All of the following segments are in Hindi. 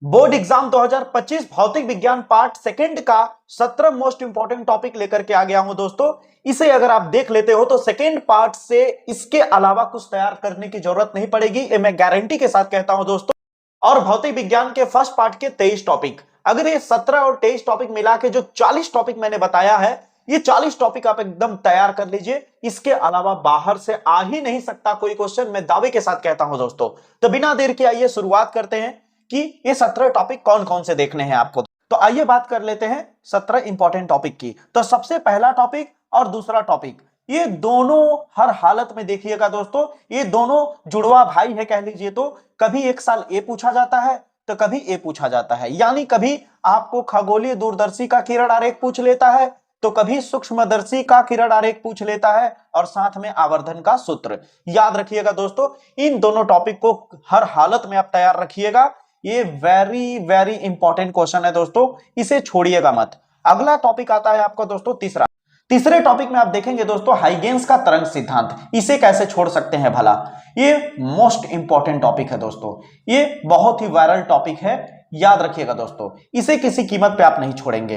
बोर्ड एग्जाम 2025 भौतिक विज्ञान पार्ट सेकंड का 17 मोस्ट इंपॉर्टेंट टॉपिक लेकर के आ गया हूं दोस्तों। इसे अगर आप देख लेते हो तो सेकंड पार्ट से इसके अलावा कुछ तैयार करने की जरूरत नहीं पड़ेगी, ये मैं गारंटी के साथ कहता हूं दोस्तों। और भौतिक विज्ञान के फर्स्ट पार्ट के 23 टॉपिक, अगर ये 17 और 23 टॉपिक मिला के जो 40 टॉपिक मैंने बताया है, ये 40 टॉपिक आप एकदम तैयार कर लीजिए। इसके अलावा बाहर से आ ही नहीं सकता कोई क्वेश्चन, मैं दावे के साथ कहता हूं दोस्तों। तो बिना देर के आइए शुरुआत करते हैं कि ये 17 टॉपिक कौन कौन से देखने हैं आपको। तो आइए बात कर लेते हैं 17 इंपॉर्टेंट टॉपिक की। तो सबसे पहला टॉपिक और दूसरा टॉपिक, ये दोनों हर हालत में देखिएगा दोस्तों, ये दोनों जुड़वा भाई है कह लीजिए। तो कभी एक साल ए पूछा जाता है तो कभी ए पूछा जाता है, यानी कभी आपको खगोलीय दूरदर्शी का किरण आरेख पूछ लेता है तो कभी सूक्ष्मदर्शी का किरण आरेख पूछ लेता है, और साथ में आवर्धन का सूत्र। याद रखिएगा दोस्तों, इन दोनों टॉपिक को हर हालत में आप तैयार रखिएगा। ये वेरी वेरी इंपॉर्टेंट क्वेश्चन है दोस्तों, इसे छोड़िएगा मत। अगला टॉपिक आता है आपका दोस्तों तीसरा। तीसरे टॉपिक में आप देखेंगे दोस्तों हाइगेन्स का तरंग सिद्धांत, इसे कैसे छोड़ सकते हैं भला। ये मोस्ट इंपॉर्टेंट टॉपिक है दोस्तों, ये बहुत ही वायरल टॉपिक है, याद रखिएगा दोस्तों, इसे किसी कीमत पे आप नहीं छोड़ेंगे।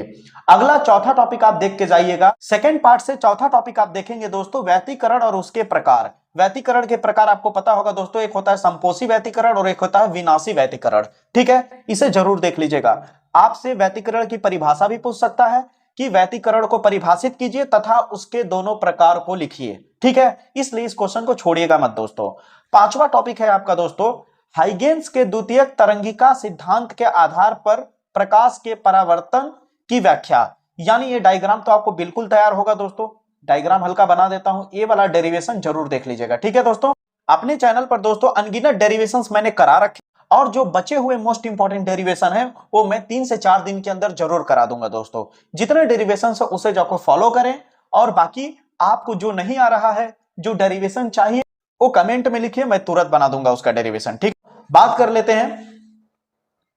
अगला चौथा टॉपिक आप देख के जाइएगा, सेकंड पार्ट से चौथा टॉपिक आप देखेंगे दोस्तों, व्यतिकरण और उसके प्रकार। व्यतिकरण के प्रकार आपको पता होगा दोस्तों, एक होता है संपोषी व्यतिकरण और एक होता है विनाशी व्यतिकरण। ठीक है, इसे जरूर देख लीजिएगा। आपसे व्यतिकरण की परिभाषा भी पूछ सकता है कि व्यतिकरण को परिभाषित कीजिए तथा उसके दोनों प्रकार को लिखिए। ठीक है, इसलिए इस क्वेश्चन को छोड़िएगा मत दोस्तों। पांचवा टॉपिक है आपका दोस्तों, हाइगेन्स के द्वितीयक तरंगिका सिद्धांत के आधार पर प्रकाश के परावर्तन की व्याख्या। यानी ये डायग्राम तो आपको बिल्कुल तैयार होगा दोस्तों, डायग्राम हल्का बना देता हूं, ये वाला डेरिवेशन जरूर देख लीजिएगा। ठीक है दोस्तों, अपने चैनल पर दोस्तों अनगिनत डेरिवेशंस मैंने करा रखे, और जो बचे हुए मोस्ट इंपॉर्टेंट डेरिवेशन है वो मैं 3 से 4 दिन के अंदर जरूर करा दूंगा दोस्तों। जितने डेरिवेशन है उसे जाकर फॉलो करें, और बाकी आपको जो नहीं आ रहा है, जो डेरिवेशन चाहिए, वो कमेंट में लिखिए, मैं तुरंत बना दूंगा उसका डेरिवेशन। ठीक, बात कर लेते हैं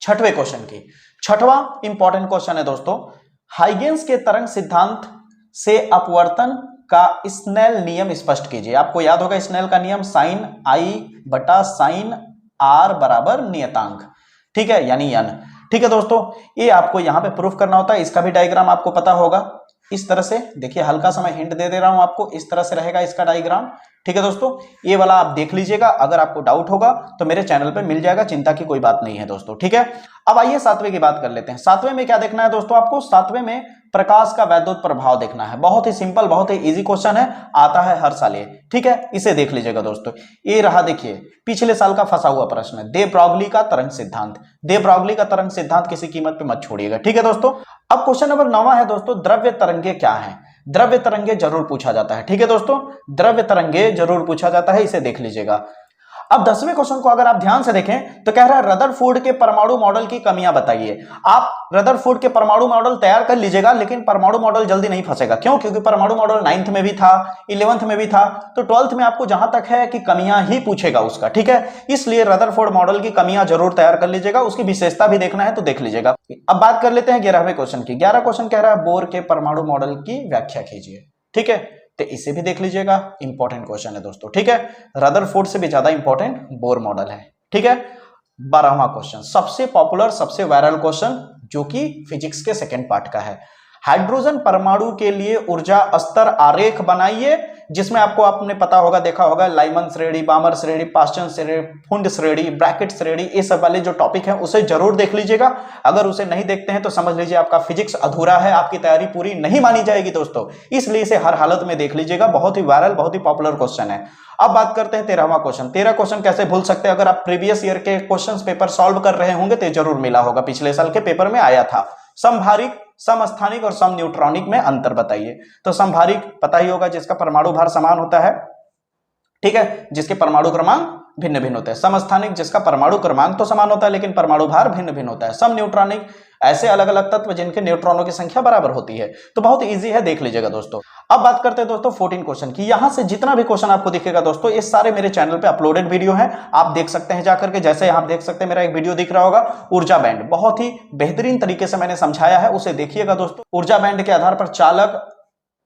छठवें क्वेश्चन की। छठवां इंपॉर्टेंट क्वेश्चन है दोस्तों, हाइगेन्स के तरंग सिद्धांत से अपवर्तन का स्नेल नियम स्पष्ट कीजिए। आपको याद होगा स्नेल का नियम, साइन आई बटा साइन आर बराबर नियतांक। ठीक है, यानी n। ठीक है दोस्तों, ये आपको यहां पे प्रूफ करना होता है, इसका भी डायग्राम आपको पता होगा। इस तरह से देखिए, हल्का सा मैं हिंट दे रहा हूं आपको, इस तरह से रहेगा इसका डायग्राम। ठीक है दोस्तों, ये वाला आप देख लीजिएगा, अगर आपको डाउट होगा तो मेरे चैनल पे मिल जाएगा, चिंता की कोई बात नहीं है दोस्तों। ठीक है, अब आइए सातवें की बात कर लेते हैं। सातवें में क्या देखना है दोस्तों आपको, सातवें में प्रकाश का वैद्युत प्रभाव देखना है। बहुत ही सिंपल, बहुत ही इजी क्वेश्चन है, आता है हर साल ये। ठीक है, इसे देख लीजिएगा दोस्तों। ये रहा, देखिए पिछले साल का फंसा हुआ प्रश्न है, दे ब्रॉगली का तरंग सिद्धांत। दे ब्रॉगली का तरंग सिद्धांत किसी कीमत पे मत छोड़िएगा। ठीक है दोस्तों, अब क्वेश्चन नंबर 9 है दोस्तों, द्रव्य तरंगे क्या है। द्रव्य तरंगे जरूर पूछा जाता है। ठीक है दोस्तों, द्रव्य तरंगे जरूर पूछा जाता है, इसे देख लीजिएगा। अब 10वें क्वेश्चन को अगर आप ध्यान से देखें तो कह रहा है रदरफोर्ड के परमाणु मॉडल की कमियां बताइए। आप रदरफोर्ड के परमाणु मॉडल तैयार कर लीजिएगा, लेकिन परमाणु मॉडल जल्दी नहीं फंसेगा। क्यों? क्योंकि परमाणु मॉडल 9th में भी था, 11th में भी था, तो 12th में आपको जहां तक है कि कमियां ही पूछेगा उसका। ठीक है, इसलिए रदरफोर्ड मॉडल की कमियां जरूर तैयार कर लीजिएगा, उसकी विशेषता भी देखना है तो देख लीजिएगा। अब बात कर लेते हैं 11वें क्वेश्चन की। 11 क्वेश्चन कह रहा है बोर के परमाणु मॉडल की व्याख्या कीजिए। ठीक है, तो इसे भी देख लीजिएगा, इंपॉर्टेंट क्वेश्चन है दोस्तों। ठीक है, रदरफोर्ड से भी ज्यादा इंपॉर्टेंट बोर मॉडल है। ठीक है, 12वां क्वेश्चन, सबसे पॉपुलर सबसे वायरल क्वेश्चन, जो कि फिजिक्स के सेकंड पार्ट का है। हाइड्रोजन परमाणु के लिए ऊर्जा स्तर आरेख बनाइए, जिसमें आपको आपने पता होगा, देखा होगा, लाइमन श्रेणी, बामर श्रेणी, पास्चन श्रेणी, फुंड श्रेणी, ब्रैकेट श्रेणी, ये सब वाले जो टॉपिक है उसे जरूर देख लीजिएगा। अगर उसे नहीं देखते हैं तो समझ लीजिए आपका फिजिक्स अधूरा है, आपकी तैयारी पूरी नहीं मानी जाएगी दोस्तों, इसलिए इसे हर हालत में देख लीजिएगा। बहुत ही वायरल, बहुत ही पॉपुलर क्वेश्चन है। अब बात करते हैं 13वां क्वेश्चन। 13 क्वेश्चन कैसे भूल सकते हैं, अगर आप प्रीवियस ईयर के क्वेश्चन पेपर सॉल्व कर रहे होंगे तो जरूर मिला होगा, पिछले साल के पेपर में आया था। समभारिक, समस्थानिक और सम न्यूट्रॉनिक में अंतर बताइए। तो समभारिक पता ही होगा, जिसका परमाणु भार समान होता है। ठीक है, जिसके परमाणु क्रमांक भिन्न भिन्न होते हैं। समस्थानिक, जिसका परमाणु क्रमांक तो समान होता है लेकिन परमाणु भार भिन्न भिन्न होता है। सम न्यूट्रॉनिक, ऐसे अलग अलग तत्व जिनके न्यूट्रॉनों की संख्या बराबर होती है। तो बहुत इजी है, देख लीजिएगा दोस्तों। अब बात करते हैं दोस्तों 14 क्वेश्चन की। यहां से जितना भी क्वेश्चन आपको दिखेगा दोस्तों, ये सारे मेरे चैनल पे अपलोडेड वीडियो हैं, आप देख सकते हैं जाकर के। जैसे आप देख सकते हैं, मेरा एक वीडियो दिख रहा होगा ऊर्जा बैंड, बहुत ही बेहतरीन तरीके से मैंने समझाया है, उसे देखिएगा दोस्तों। ऊर्जा बैंड के आधार पर चालक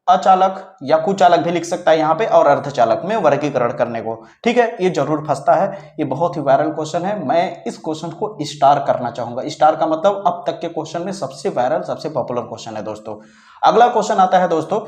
अचालक या कुचालक भी लिख सकता है यहाँ पे, और अर्धचालक में वर्गीकरण करने को। ठीक है, ये जरूर फंसता है, ये बहुत ही वायरल क्वेश्चन है। मैं इस क्वेश्चन को स्टार करना चाहूंगा। स्टार का मतलब अब तक के क्वेश्चन में सबसे वायरल, सबसे पॉपुलर क्वेश्चन है दोस्तों। अगला क्वेश्चन आता है दोस्तों,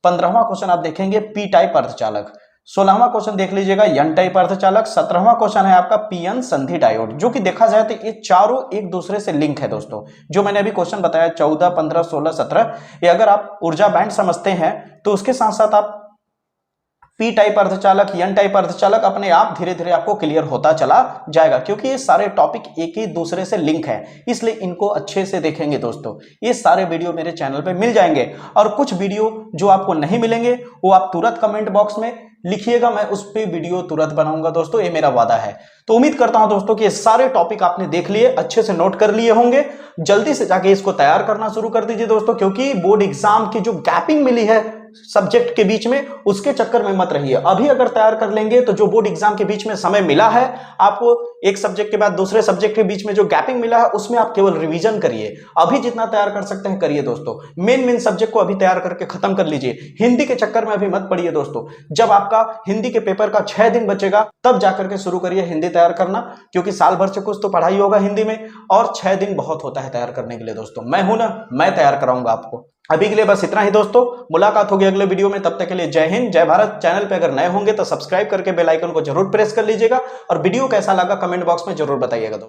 15वां क्वेश्चन आप देखेंगे पी टाइप अर्धचालक। 16वां क्वेश्चन देख लीजिएगा एन टाइप अर्धचालक। 17वां क्वेश्चन है आपका पीएन संधि डायोड, जो कि देखा जाए तो ये चारों एक दूसरे से लिंक है दोस्तों। जो मैंने अभी क्वेश्चन बताया 14, 15, 16, 17, ये अगर आप ऊर्जा बैंड समझते हैं तो उसके साथ साथ आप पी टाइप अर्धचालक, एन टाइप अर्धचालक अपने आप धीरे धीरे आपको क्लियर होता चला जाएगा, क्योंकि ये सारे टॉपिक एक ही दूसरे से लिंक है, इसलिए इनको अच्छे से देखेंगे दोस्तों। ये सारे वीडियो मेरे चैनल पे मिल जाएंगे, और कुछ वीडियो जो आपको नहीं मिलेंगे वो आप तुरंत कमेंट बॉक्स में लिखिएगा, मैं उस पर वीडियो तुरंत बनाऊंगा दोस्तों, ये मेरा वादा है। तो उम्मीद करता हूं दोस्तों कि ये सारे टॉपिक आपने देख लिए, अच्छे से नोट कर लिए होंगे। जल्दी से जाके इसको तैयार करना शुरू कर दीजिए दोस्तों, क्योंकि बोर्ड एग्जाम की जो गैपिंग मिली है सब्जेक्ट के बीच में, उसके चक्कर में मत रहिए। अभी अगर तैयार कर लेंगे तो जो बोर्ड एग्जाम के बीच में समय मिला है आपको, एक सब्जेक्ट के बाद दूसरे सब्जेक्ट के बीच में जो गैपिंग मिला है उसमें आप केवल रिवीजन करिए। अभी जितना तैयार कर सकते हैं करिए दोस्तों। मेन सब्जेक्ट को अभी तैयार करके खत्म कर लीजिए। हिंदी के चक्कर में अभी मत पड़िए दोस्तों। जब आपका हिंदी के पेपर का 6 दिन बचेगा तब जाकर के शुरू करिए हिंदी तैयार करना, क्योंकि साल भर से कुछ तो पढ़ाई होगा हिंदी में, और 6 दिन बहुत होता है तैयार करने के लिए दोस्तों। मैं हूं ना, मैं तैयार कराऊंगा आपको। अभी के लिए बस इतना ही दोस्तों, मुलाकात होगी अगले वीडियो में। तब तक के लिए जय हिंद, जय भारत। चैनल पे अगर नए होंगे तो सब्सक्राइब करके बेल आइकन को जरूर प्रेस कर लीजिएगा, और वीडियो कैसा लगा कमेंट बॉक्स में जरूर बताइएगा दोस्तों।